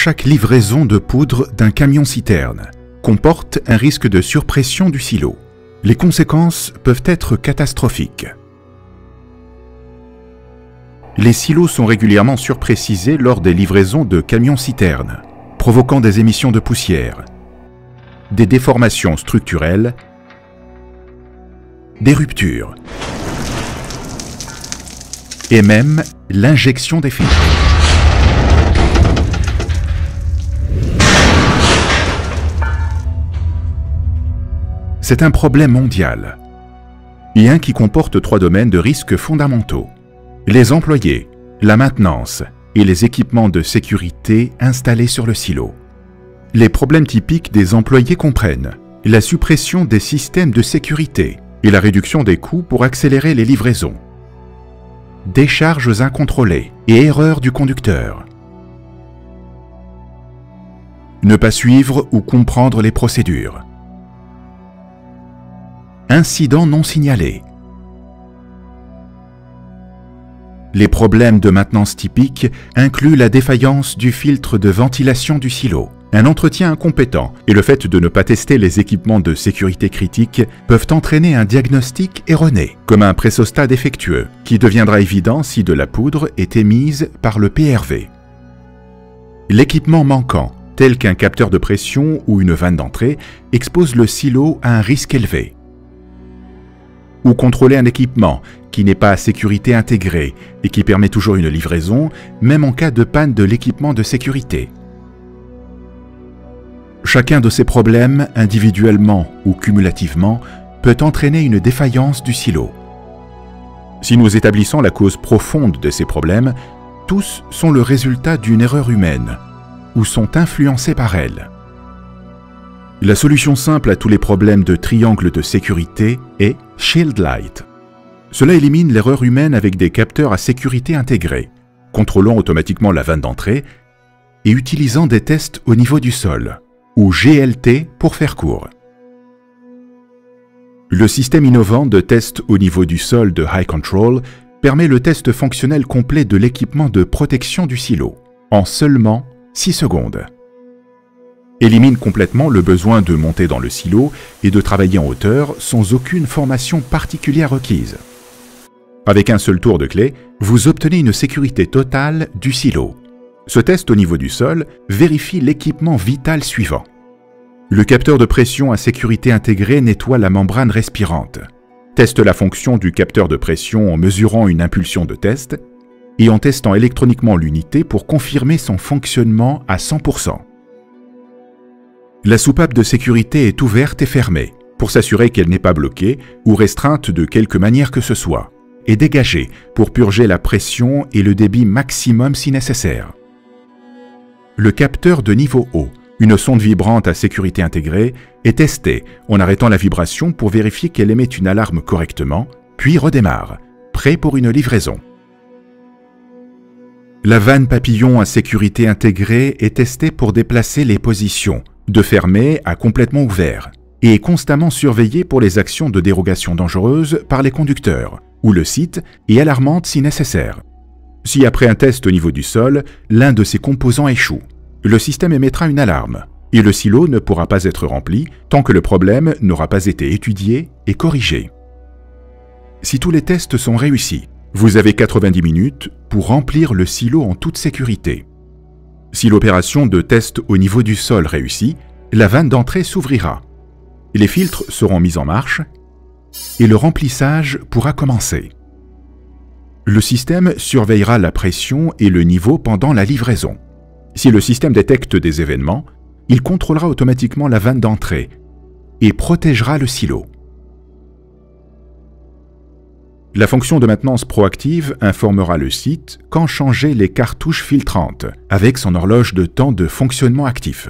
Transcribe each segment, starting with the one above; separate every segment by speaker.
Speaker 1: Chaque livraison de poudre d'un camion-citerne comporte un risque de surpression du silo. Les conséquences peuvent être catastrophiques. Les silos sont régulièrement surprécisés lors des livraisons de camions-citernes, provoquant des émissions de poussière, des déformations structurelles, des ruptures et même l'injection des filtres. C'est un problème mondial, et un qui comporte 3 domaines de risques fondamentaux: les employés, la maintenance et les équipements de sécurité installés sur le silo. Les problèmes typiques des employés comprennent la suppression des systèmes de sécurité et la réduction des coûts pour accélérer les livraisons, décharges incontrôlées et erreurs du conducteur, ne pas suivre ou comprendre les procédures, incidents non signalés. Les problèmes de maintenance typiques incluent la défaillance du filtre de ventilation du silo, un entretien incompétent et le fait de ne pas tester les équipements de sécurité critiques peuvent entraîner un diagnostic erroné, comme un pressostat défectueux, qui deviendra évident si de la poudre est émise par le PRV. L'équipement manquant, tel qu'un capteur de pression ou une vanne d'entrée, expose le silo à un risque élevé. Ou contrôler un équipement qui n'est pas à sécurité intégrée et qui permet toujours une livraison, même en cas de panne de l'équipement de sécurité. Chacun de ces problèmes, individuellement ou cumulativement, peut entraîner une défaillance du silo. Si nous établissons la cause profonde de ces problèmes, tous sont le résultat d'une erreur humaine ou sont influencés par elle. La solution simple à tous les problèmes de triangle de sécurité est Shield Light. Cela élimine l'erreur humaine avec des capteurs à sécurité intégrés, contrôlant automatiquement la vanne d'entrée et utilisant des tests au niveau du sol, ou GLT pour faire court. Le système innovant de test au niveau du sol de High Control permet le test fonctionnel complet de l'équipement de protection du silo, en seulement 6 secondes. Élimine complètement le besoin de monter dans le silo et de travailler en hauteur sans aucune formation particulière requise. Avec un seul tour de clé, vous obtenez une sécurité totale du silo. Ce test au niveau du sol vérifie l'équipement vital suivant. Le capteur de pression à sécurité intégrée nettoie la membrane respirante, teste la fonction du capteur de pression en mesurant une impulsion de test et en testant électroniquement l'unité pour confirmer son fonctionnement à 100%. La soupape de sécurité est ouverte et fermée pour s'assurer qu'elle n'est pas bloquée ou restreinte de quelque manière que ce soit, et dégagée pour purger la pression et le débit maximum si nécessaire. Le capteur de niveau haut, une sonde vibrante à sécurité intégrée, est testé en arrêtant la vibration pour vérifier qu'elle émet une alarme correctement, puis redémarre, prêt pour une livraison. La vanne papillon à sécurité intégrée est testée pour déplacer les positions, de fermé à complètement ouvert, et est constamment surveillée pour les actions de dérogation dangereuses par les conducteurs, où le site est alarmante si nécessaire. Si après un test au niveau du sol, l'un de ses composants échoue, le système émettra une alarme, et le silo ne pourra pas être rempli tant que le problème n'aura pas été étudié et corrigé. Si tous les tests sont réussis, vous avez 90 minutes pour remplir le silo en toute sécurité. Si l'opération de test au niveau du sol réussit, la vanne d'entrée s'ouvrira. Les filtres seront mis en marche et le remplissage pourra commencer. Le système surveillera la pression et le niveau pendant la livraison. Si le système détecte des événements, il contrôlera automatiquement la vanne d'entrée et protégera le silo. La fonction de maintenance proactive informera le site quand changer les cartouches filtrantes, avec son horloge de temps de fonctionnement actif.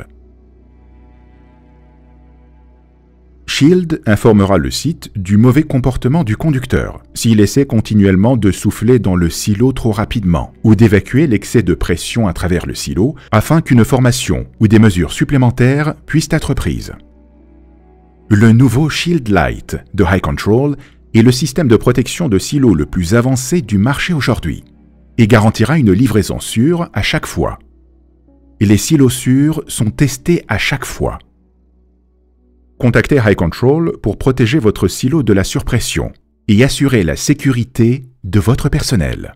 Speaker 1: Shield informera le site du mauvais comportement du conducteur, s'il essaie continuellement de souffler dans le silo trop rapidement, ou d'évacuer l'excès de pression à travers le silo, afin qu'une formation ou des mesures supplémentaires puissent être prises. Le nouveau Shield Light de High Control est le système de protection de silo le plus avancé du marché aujourd'hui et garantira une livraison sûre à chaque fois. et les silos sûrs sont testés à chaque fois. Contactez High Control pour protéger votre silo de la surpression et assurer la sécurité de votre personnel.